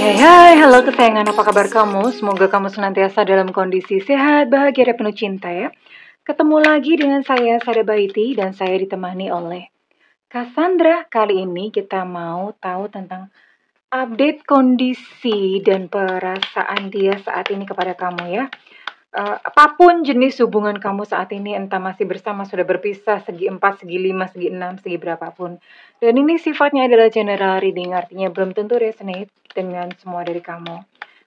Hai, halo kesayangan, apa kabar kamu? Semoga kamu senantiasa dalam kondisi sehat, bahagia, dan penuh cinta ya. Ketemu lagi dengan saya, Sada Baiti, dan saya ditemani oleh Cassandra. Kali ini kita mau tahu tentang update kondisi dan perasaan dia saat ini kepada kamu ya. Apapun jenis hubungan kamu saat ini, entah masih bersama, sudah berpisah, segi 4, segi 5, segi 6, segi berapapun. Dan ini sifatnya adalah general reading, artinya belum tentu resonate dengan semua dari kamu.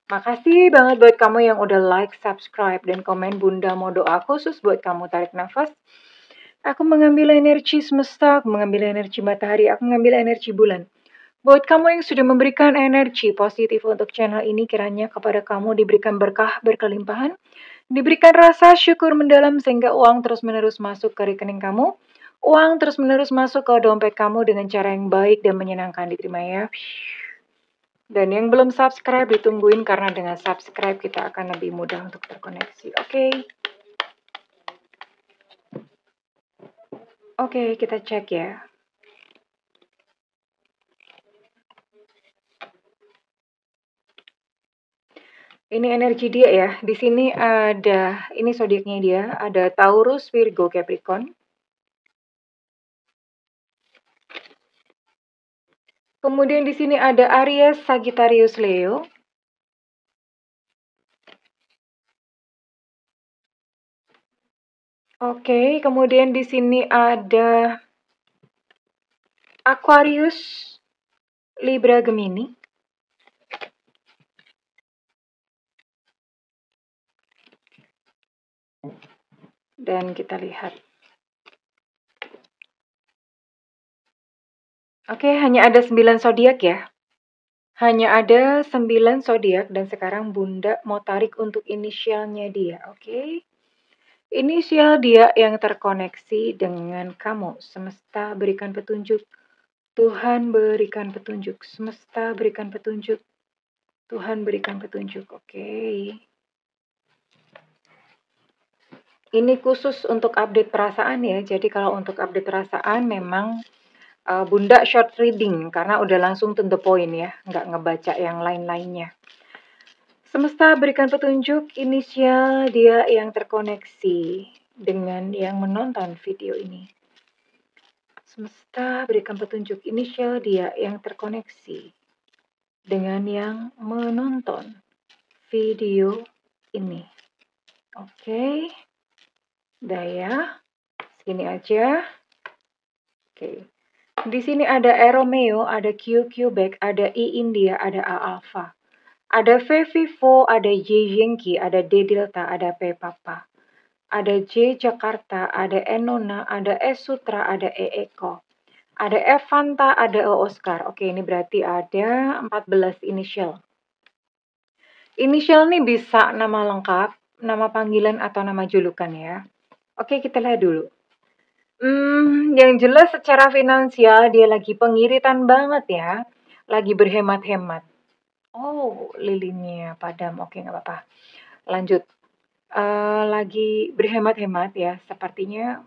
Makasih banget buat kamu yang udah like, subscribe, dan komen. Bunda mau doa khusus buat kamu. Tarik nafas. Aku mengambil energi semesta, aku mengambil energi matahari, aku mengambil energi bulan. Buat kamu yang sudah memberikan energi positif untuk channel ini, kiranya kepada kamu diberikan berkah berkelimpahan, diberikan rasa syukur mendalam sehingga uang terus-menerus masuk ke rekening kamu, uang terus-menerus masuk ke dompet kamu dengan cara yang baik dan menyenangkan. Diterima ya. Dan yang belum subscribe ditungguin, karena dengan subscribe kita akan lebih mudah untuk terkoneksi. Oke, kita cek ya. Ini energi dia ya. Di sini ada, ini zodiaknya dia, ada Taurus, Virgo, Capricorn. Kemudian di sini ada Aries, Sagittarius, Leo. Oke, kemudian di sini ada Aquarius, Libra, Gemini. Dan kita lihat. Oke, hanya ada 9 zodiak ya. Hanya ada 9 zodiak dan sekarang Bunda mau tarik untuk inisialnya dia, oke? Inisial dia yang terkoneksi dengan kamu. Semesta berikan petunjuk. Tuhan berikan petunjuk. Semesta berikan petunjuk. Tuhan berikan petunjuk, oke? Ini khusus untuk update perasaan ya. Jadi kalau untuk update perasaan memang Bunda short reading karena udah langsung to the point ya, nggak ngebaca yang lain-lainnya. Semesta berikan petunjuk inisial dia yang terkoneksi dengan yang menonton video ini. Semesta berikan petunjuk inisial dia yang terkoneksi dengan yang menonton video ini. Oke. Daya, segini aja. Oke. Di sini ada E Romeo, ada Q Quebec, ada I India, ada A Alpha. Ada V Vivo, ada Y Yankee, ada D Delta, ada P Papa. Ada J Jakarta, ada E Nona, ada S Sutra, ada E Eko. Ada F Fanta, ada O Oscar. Oke, ini berarti ada 14 inisial. Inisial nih bisa nama lengkap, nama panggilan, atau nama julukan ya. Oke, kita lihat dulu. Yang jelas secara finansial dia lagi pengiritan banget ya. Lagi berhemat-hemat. Oh, lilinnya padam. Oke, nggak apa-apa. Lanjut. Lagi berhemat-hemat ya. Sepertinya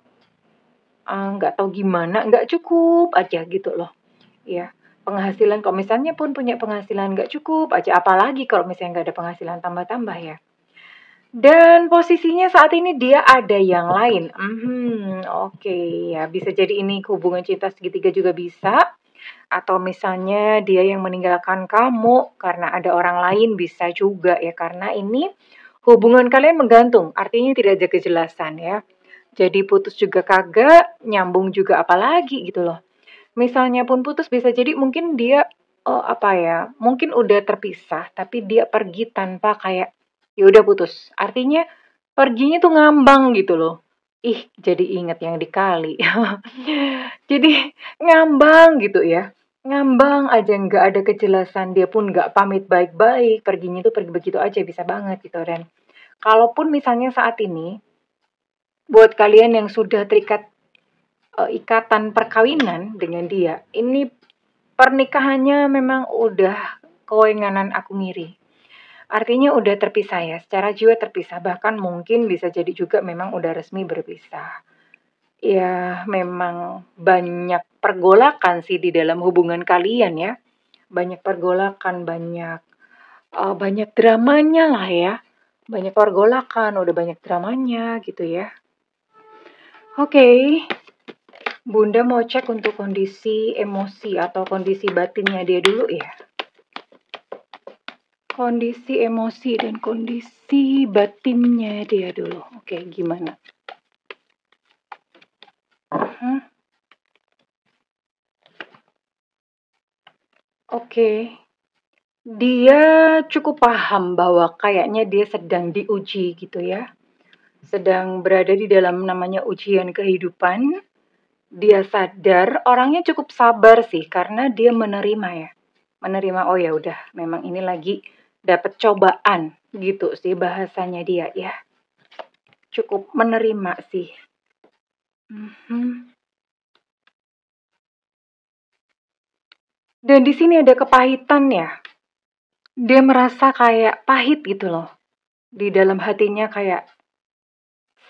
nggak tahu gimana, nggak cukup aja gitu loh. Ya, penghasilan kalau misalnya pun punya penghasilan nggak cukup aja. Apalagi kalau misalnya nggak ada penghasilan tambah-tambah ya. Dan posisinya saat ini dia ada yang lain. Oke, ya bisa jadi ini hubungan cinta segitiga juga bisa. Atau misalnya dia yang meninggalkan kamu karena ada orang lain bisa juga ya. Karena ini hubungan kalian menggantung, artinya tidak ada kejelasan ya. Jadi putus juga kagak, nyambung juga apalagi gitu loh. Misalnya pun putus bisa jadi mungkin dia mungkin udah terpisah tapi dia pergi tanpa kayak ya udah putus. Artinya perginya tuh ngambang gitu loh. Ih, jadi inget yang di Kali. Jadi ngambang gitu ya. Ngambang aja nggak ada kejelasan, dia pun nggak pamit baik-baik, perginya tuh pergi begitu aja bisa banget gitu. Dan kalaupun misalnya saat ini buat kalian yang sudah terikat ikatan perkawinan dengan dia, ini pernikahannya memang udah kewenganan aku ngiri. Artinya udah terpisah ya, secara jiwa terpisah. Bahkan mungkin bisa jadi juga memang udah resmi berpisah. Ya, memang banyak pergolakan sih di dalam hubungan kalian ya. Banyak pergolakan, banyak banyak dramanya lah ya. Banyak pergolakan, udah banyak dramanya gitu ya. Oke, Bunda mau cek untuk kondisi emosi atau kondisi batinnya dia dulu ya. Kondisi emosi dan kondisi batinnya dia dulu. Oke, gimana? Oke. Dia cukup paham bahwa kayaknya dia sedang diuji gitu ya. Sedang berada di dalam namanya ujian kehidupan. Dia sadar, orangnya cukup sabar sih karena dia menerima ya. Menerima, oh ya udah, memang ini lagi dapat cobaan gitu sih bahasanya dia ya. Cukup menerima sih. Mhm. Dan di sini ada kepahitan ya. Dia merasa kayak pahit gitu loh. Di dalam hatinya kayak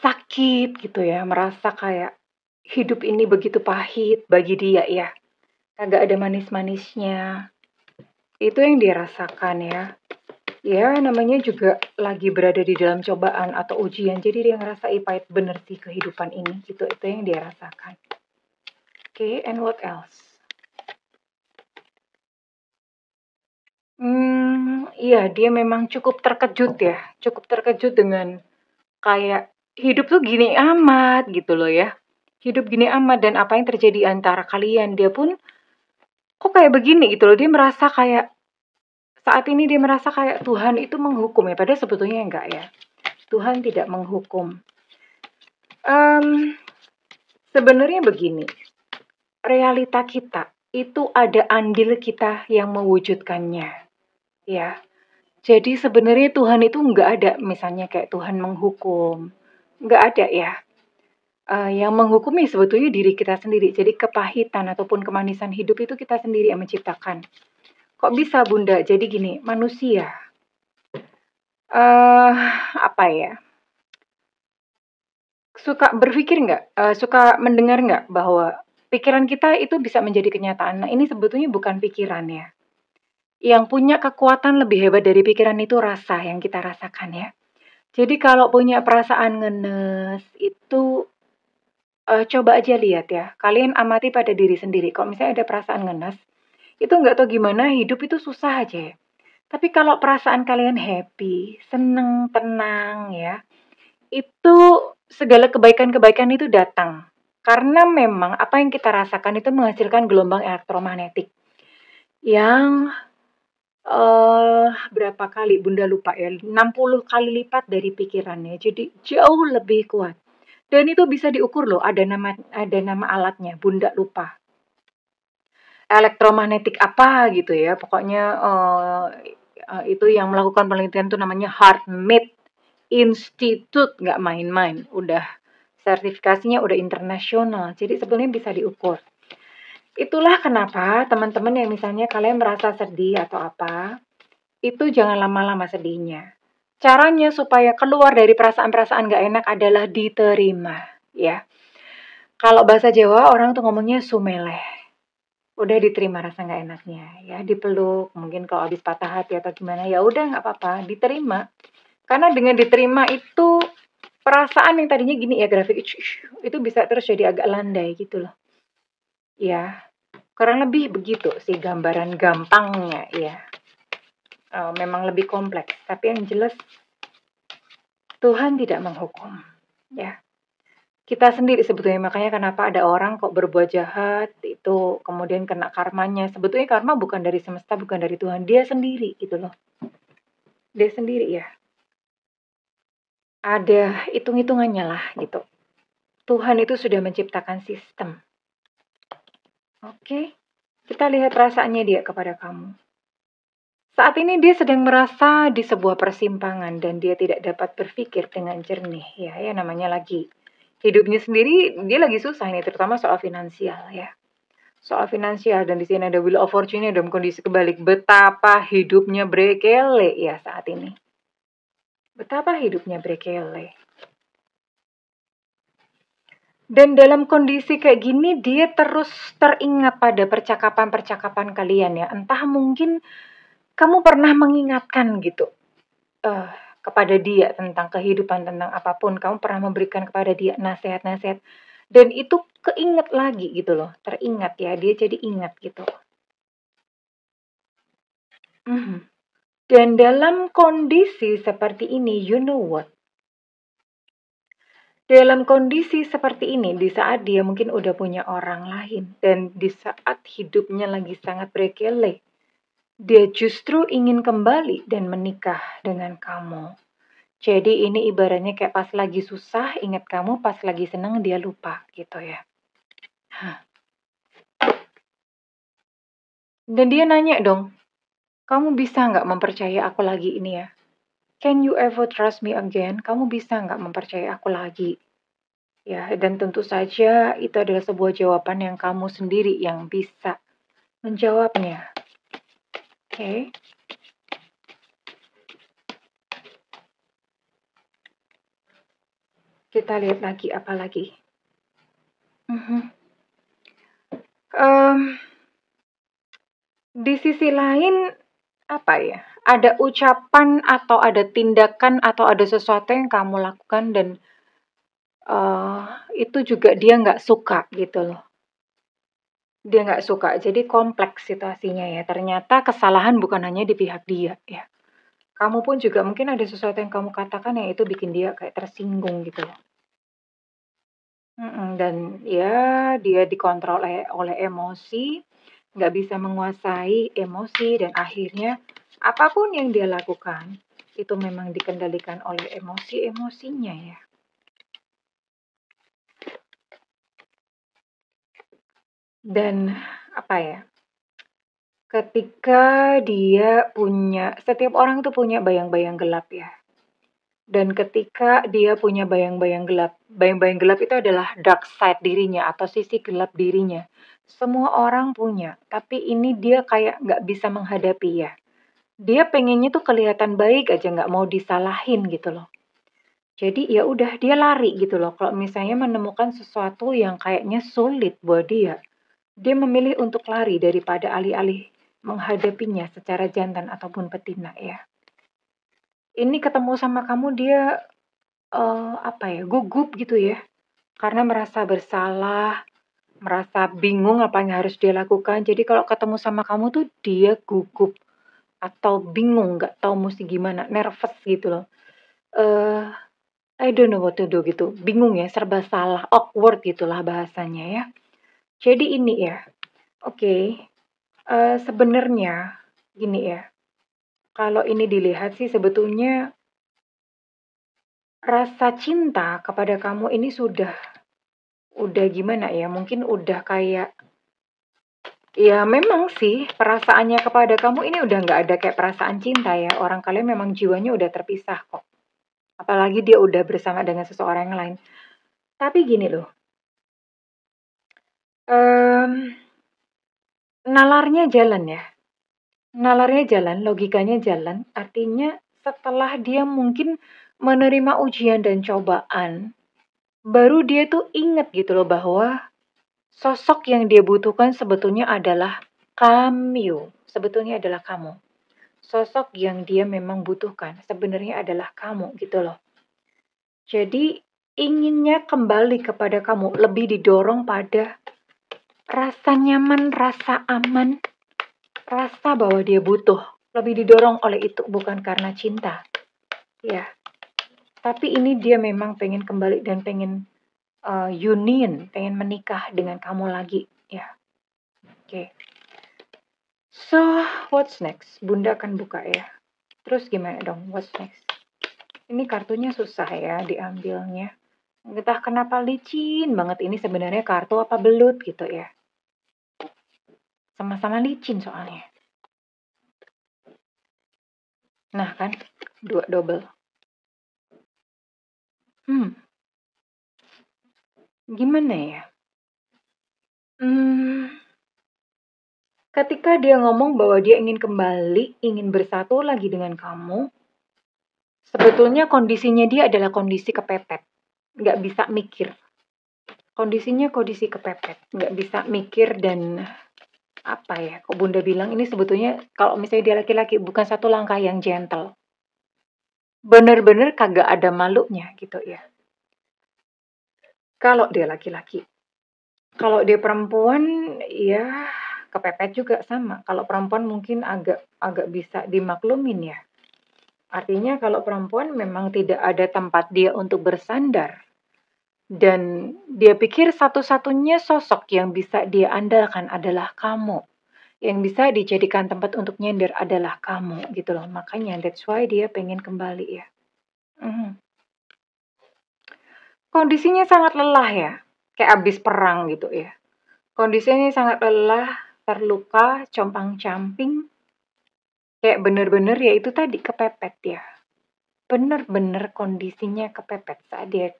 sakit gitu ya, merasa kayak hidup ini begitu pahit bagi dia ya. Kagak ada manis-manisnya. Itu yang dia rasakan ya. Ya, namanya juga lagi berada di dalam cobaan atau ujian. Jadi dia ngerasa pahit bener sih kehidupan ini gitu. Itu yang dia rasakan. Oke, and what else? Iya, dia memang cukup terkejut ya. Cukup terkejut dengan kayak hidup tuh gini amat gitu loh ya. Hidup gini amat dan apa yang terjadi antara kalian. Dia pun kok kayak begini gitu loh. Dia merasa kayak saat ini dia merasa kayak Tuhan itu menghukum ya. Padahal sebetulnya enggak ya. Tuhan tidak menghukum. Sebenarnya begini. Realita kita itu ada andil kita yang mewujudkannya. Ya. Jadi sebenarnya Tuhan itu enggak ada misalnya kayak Tuhan menghukum. Enggak ada ya. Yang menghukumi sebetulnya diri kita sendiri. Jadi kepahitan ataupun kemanisan hidup itu kita sendiri yang menciptakan. Kok bisa Bunda? Jadi gini, manusia apa ya? Suka berpikir nggak? Suka mendengar nggak bahwa pikiran kita itu bisa menjadi kenyataan? Nah, ini sebetulnya bukan pikiran ya. Yang punya kekuatan lebih hebat dari pikiran itu rasa yang kita rasakan ya. Jadi kalau punya perasaan ngenes itu coba aja lihat ya. Kalian amati pada diri sendiri. Kalau misalnya ada perasaan ngenes, itu nggak tahu gimana hidup itu susah aja ya. Tapi kalau perasaan kalian happy, seneng, tenang ya, itu segala kebaikan-kebaikan itu datang. Karena memang apa yang kita rasakan itu menghasilkan gelombang elektromagnetik yang berapa kali Bunda lupa ya, 60 kali lipat dari pikirannya. Jadi jauh lebih kuat. Dan itu bisa diukur loh, ada nama alatnya, Bunda lupa. Elektromagnetik apa gitu ya, pokoknya itu yang melakukan penelitian tuh namanya HeartMath Institute, nggak main-main, udah sertifikasinya udah internasional, jadi sebenarnya bisa diukur. Itulah kenapa teman-teman yang misalnya kalian merasa sedih atau apa, itu jangan lama-lama sedihnya. Caranya supaya keluar dari perasaan-perasaan gak enak adalah diterima, ya. Kalau bahasa Jawa orang tuh ngomongnya sumeleh. Udah diterima rasa nggak enaknya, ya dipeluk, mungkin kalau habis patah hati atau gimana, ya udah nggak apa-apa, diterima. Karena dengan diterima itu perasaan yang tadinya gini ya grafik itu bisa terus jadi agak landai gitu loh. Ya, kurang lebih begitu sih gambaran gampangnya ya. Memang lebih kompleks, tapi yang jelas Tuhan tidak menghukum. Ya, kita sendiri sebetulnya, makanya kenapa ada orang kok berbuat jahat itu kemudian kena karmanya. Sebetulnya karma bukan dari semesta, bukan dari Tuhan, dia sendiri gitu loh. Dia sendiri ya. Ada hitung-hitungannya lah gitu. Tuhan itu sudah menciptakan sistem. Oke, kita lihat perasaannya dia kepada kamu. Saat ini dia sedang merasa di sebuah persimpangan dan dia tidak dapat berpikir dengan jernih. Ya namanya lagi hidupnya sendiri, dia lagi susah nih, terutama soal finansial ya. Soal finansial, dan di sini ada Wheel of Fortune dalam kondisi kebalik. Betapa hidupnya brekele ya saat ini. Betapa hidupnya brekele. Dan dalam kondisi kayak gini dia terus teringat pada percakapan-percakapan kalian ya. Entah mungkin kamu pernah mengingatkan gitu, eee, kepada dia tentang kehidupan, tentang apapun, kamu pernah memberikan kepada dia nasihat-nasihat dan itu keinget lagi gitu loh, teringat ya, dia jadi ingat gitu. Mhm. Dan dalam kondisi seperti ini, you know what? Dalam kondisi seperti ini, di saat dia mungkin udah punya orang lain dan di saat hidupnya lagi sangat berkeleh, dia justru ingin kembali dan menikah dengan kamu. Jadi ini ibaratnya kayak pas lagi susah ingat kamu, pas lagi seneng dia lupa gitu ya. Hah. Dan dia nanya dong, kamu bisa nggak mempercayai aku lagi ini ya? Can you ever trust me again? Kamu bisa nggak mempercayai aku lagi? Ya, dan tentu saja itu adalah sebuah jawaban yang kamu sendiri yang bisa menjawabnya. Oke. Kita lihat lagi apa lagi. Mhm. Mmm, di sisi lain, apa ya, ada ucapan atau ada tindakan atau ada sesuatu yang kamu lakukan dan, eee, itu juga dia nggak suka gitu loh. Dia nggak suka, jadi kompleks situasinya ya. Ternyata kesalahan bukan hanya di pihak dia ya. Kamu pun juga mungkin ada sesuatu yang kamu katakan yang itu bikin dia kayak tersinggung gitu loh. Dan ya dia dikontrol oleh emosi, nggak bisa menguasai emosi dan akhirnya apapun yang dia lakukan itu memang dikendalikan oleh emosi-emosinya ya. Dan apa ya, ketika dia setiap orang tuh punya bayang-bayang gelap ya. Dan ketika dia punya bayang-bayang gelap itu adalah dark side dirinya atau sisi gelap dirinya. Semua orang punya, tapi ini dia kayak nggak bisa menghadapi ya. Dia pengennya tuh kelihatan baik aja, nggak mau disalahin gitu loh. Jadi ya udah dia lari gitu loh. Kalau misalnya menemukan sesuatu yang kayaknya sulit buat dia memilih untuk lari daripada alih-alih menghadapinya secara jantan ataupun betina ya. Ini ketemu sama kamu dia apa ya, gugup gitu ya, karena merasa bersalah, merasa bingung apa yang harus dia lakukan. Jadi kalau ketemu sama kamu tuh dia gugup atau bingung, nggak tahu musti gimana, nervous gitu loh. Eee, I don't know what to do gitu, bingung ya, serba salah, awkward gitulah bahasanya ya. Jadi ini ya, oke, sebenarnya gini ya, kalau ini dilihat sih sebetulnya rasa cinta kepada kamu ini udah gimana ya, mungkin udah kayak ya memang sih perasaannya kepada kamu ini udah nggak ada kayak perasaan cinta ya, orang kalian memang jiwanya udah terpisah kok. Apalagi dia udah bersama dengan seseorang yang lain. Tapi gini loh, mmm, nalarnya jalan ya, nalarnya jalan, logikanya jalan, artinya setelah dia mungkin menerima ujian dan cobaan, baru dia tuh inget gitu loh bahwa sosok yang dia butuhkan sebetulnya adalah kamu, sebetulnya adalah kamu. Sosok yang dia memang butuhkan sebenarnya adalah kamu gitu loh. Jadi inginnya kembali kepada kamu lebih didorong pada rasa nyaman, rasa aman, rasa bahwa dia butuh. Lebih didorong oleh itu bukan karena cinta. Ya, tapi ini dia memang pengen kembali dan pengen union, pengen menikah dengan kamu lagi. Ya, oke. Okay. So, what's next? Bunda akan buka ya. Terus gimana dong? What's next? Ini kartunya susah ya diambilnya. Entah kenapa licin banget ini sebenarnya kartu apa belut gitu ya. Sama-sama licin soalnya. Nah kan, dua double. Gimana ya? Hmm, ketika dia ngomong bahwa dia ingin kembali, ingin bersatu lagi dengan kamu, sebetulnya kondisinya dia adalah kondisi kepepet. Nggak bisa mikir. Kondisinya kondisi kepepet. Nggak bisa mikir dan apa ya, kok Bunda bilang ini sebetulnya kalau misalnya dia laki-laki bukan satu langkah yang gentle. Bener-bener kagak ada malunya gitu ya. Kalau dia laki-laki. Kalau dia perempuan ya kepepet juga sama. Kalau perempuan mungkin agak agak bisa dimaklumin ya. Artinya kalau perempuan memang tidak ada tempat dia untuk bersandar. Dan dia pikir satu-satunya sosok yang bisa dia andalkan adalah kamu. Yang bisa dijadikan tempat untuk nyender adalah kamu gitu loh. Makanya that's why dia pengen kembali ya. Mhm. Kondisinya sangat lelah ya. Kayak abis perang gitu ya. Kondisinya sangat lelah, terluka, compang-camping. Kayak bener-bener ya itu tadi kepepet ya. Bener-bener kondisinya kepepet saat dia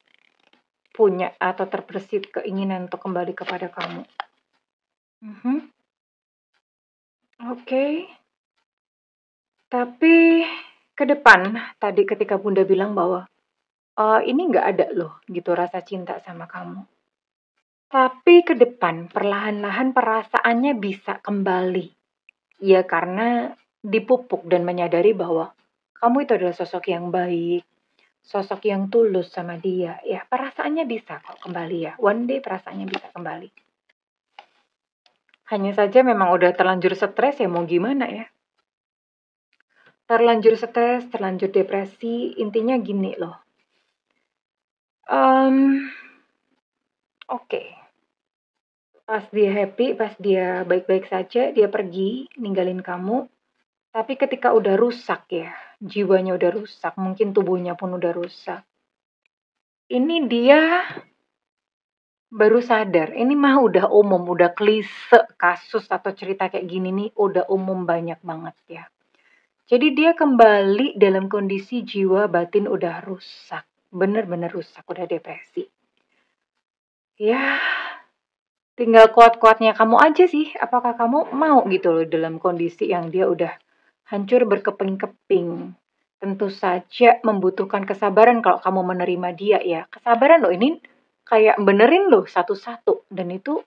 punya atau terbersit keinginan untuk kembali kepada kamu. Mhm. Oke. Tapi ke depan tadi ketika Bunda bilang bahwa ini nggak ada loh gitu rasa cinta sama kamu. Tapi ke depan perlahan-lahan perasaannya bisa kembali. Ya karena dipupuk dan menyadari bahwa kamu itu adalah sosok yang baik, sosok yang tulus sama dia. Ya perasaannya bisa kok kembali ya. One day perasaannya bisa kembali. Hanya saja memang udah terlanjur stres ya mau gimana ya. Terlanjur stres, terlanjur depresi, intinya gini loh. Oke. Pas dia happy, pas dia baik-baik saja, dia pergi, ninggalin kamu. Tapi ketika udah rusak ya, jiwanya udah rusak, mungkin tubuhnya pun udah rusak. Ini dia baru sadar, ini mah udah umum, udah klise kasus atau cerita kayak gini nih, udah umum banyak banget ya. Jadi dia kembali dalam kondisi jiwa batin udah rusak, bener-bener rusak, udah depresi. Ya, tinggal kuat-kuatnya kamu aja sih, apakah kamu mau gitu loh dalam kondisi yang dia udah hancur berkeping-keping. Tentu saja membutuhkan kesabaran kalau kamu menerima dia ya. Kesabaran loh ini kayak benerin loh satu-satu dan itu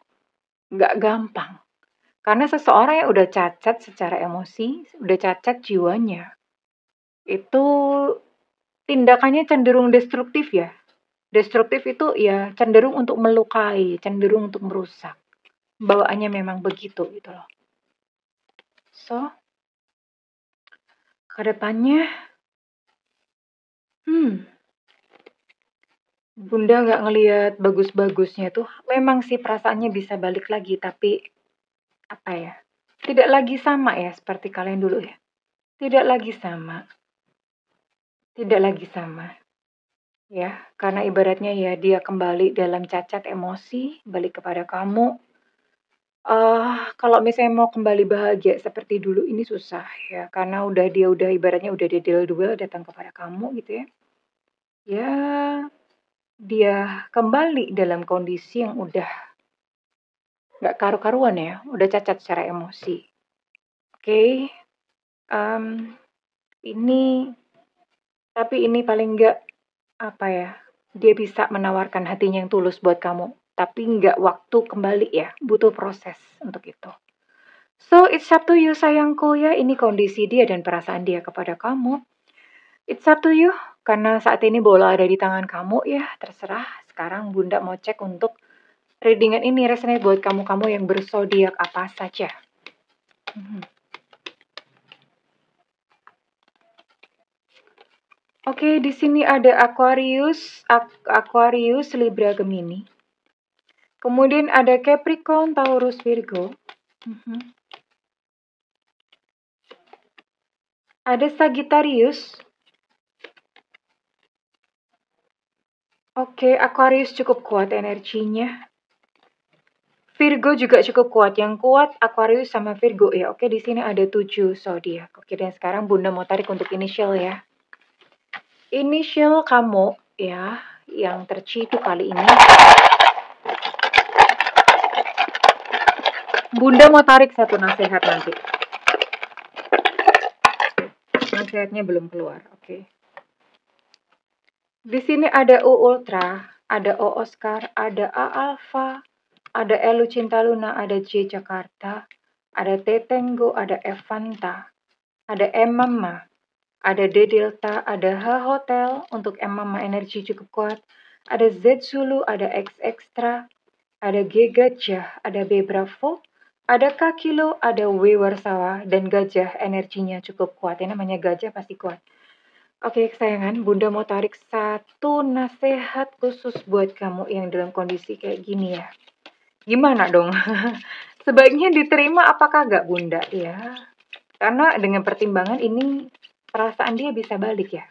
nggak gampang. Karena seseorang yang udah cacat secara emosi, udah cacat jiwanya, itu tindakannya cenderung destruktif ya. Destruktif itu ya cenderung untuk melukai, cenderung untuk merusak. Bawaannya memang begitu gitu loh. So, ke depannya, Bunda nggak ngelihat bagus-bagusnya tuh. Memang sih perasaannya bisa balik lagi, tapi apa ya? Tidak lagi sama ya seperti kalian dulu ya. Tidak lagi sama. Tidak lagi sama. Ya, karena ibaratnya ya dia kembali dalam cacat emosi, balik kepada kamu. Kalau misalnya mau kembali bahagia seperti dulu ini susah ya, karena dia udah ibaratnya udah dedel dua datang kepada kamu gitu ya. Ya, dia kembali dalam kondisi yang udah nggak karu-karuan ya, udah cacat secara emosi. Oke, um, ini tapi ini paling nggak apa ya, dia bisa menawarkan hatinya yang tulus buat kamu. Tapi nggak waktu kembali ya, butuh proses untuk itu. So, it's up to you sayangku ya, ini kondisi dia dan perasaan dia kepada kamu. It's up to you, karena saat ini bola ada di tangan kamu ya, terserah. Sekarang Bunda mau cek untuk readingan ini resonate buat kamu-kamu yang berzodiak apa saja. Oke, di sini ada Aquarius, Libra, Gemini. Kemudian ada Capricorn, Taurus, Virgo. Ada Sagittarius. Oke, Aquarius cukup kuat energinya. Virgo juga cukup kuat. Yang kuat Aquarius sama Virgo ya. Oke, di sini ada 7 zodiak. Oke, dan sekarang Bunda mau tarik untuk initial ya. Initial kamu ya, yang tercitu kali ini. Bunda mau tarik satu nasihat nanti. Nasihatnya belum keluar, oke. Di sini ada U Ultra, ada O Oscar, ada A Alpha, ada Elu Cinta Luna, ada J Jakarta, ada Tetengo, ada Evanta, ada M-Mama, ada D-Delta, ada H-Hotel, untuk M-Mama energi cukup kuat, ada Z-Zulu, ada X-Extra, ada G-Gajah, ada B-Bravo, ada K-Kilo, ada W-Warsawa, dan Gajah energinya cukup kuat. Yang namanya gajah pasti kuat. Oke, kesayangan, Bunda mau tarik satu nasihat khusus buat kamu yang dalam kondisi kayak gini ya. Gimana dong? Sebaiknya diterima apa kagak, Bunda? Ya, karena dengan pertimbangan ini perasaan dia bisa balik ya.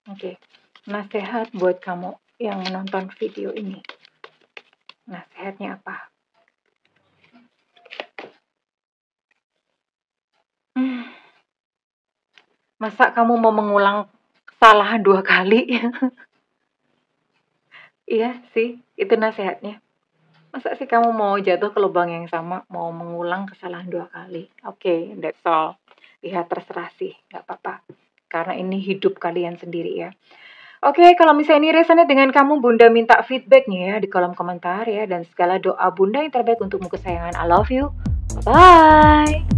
Oke, nasihat buat kamu yang menonton video ini. Nasihatnya apa? Masa kamu mau mengulang kesalahan 2 kali? Iya sih, itu nasihatnya. Masa sih kamu mau jatuh ke lubang yang sama, mau mengulang kesalahan 2 kali? Oke, that's all. Ya terserah sih, nggak apa-apa. Karena ini hidup kalian sendiri ya. Oke, kalau misalnya ini resonate dengan kamu, Bunda minta feedbacknya ya di kolom komentar ya. Dan segala doa Bunda yang terbaik untukmu kesayangan. I love you. Bye!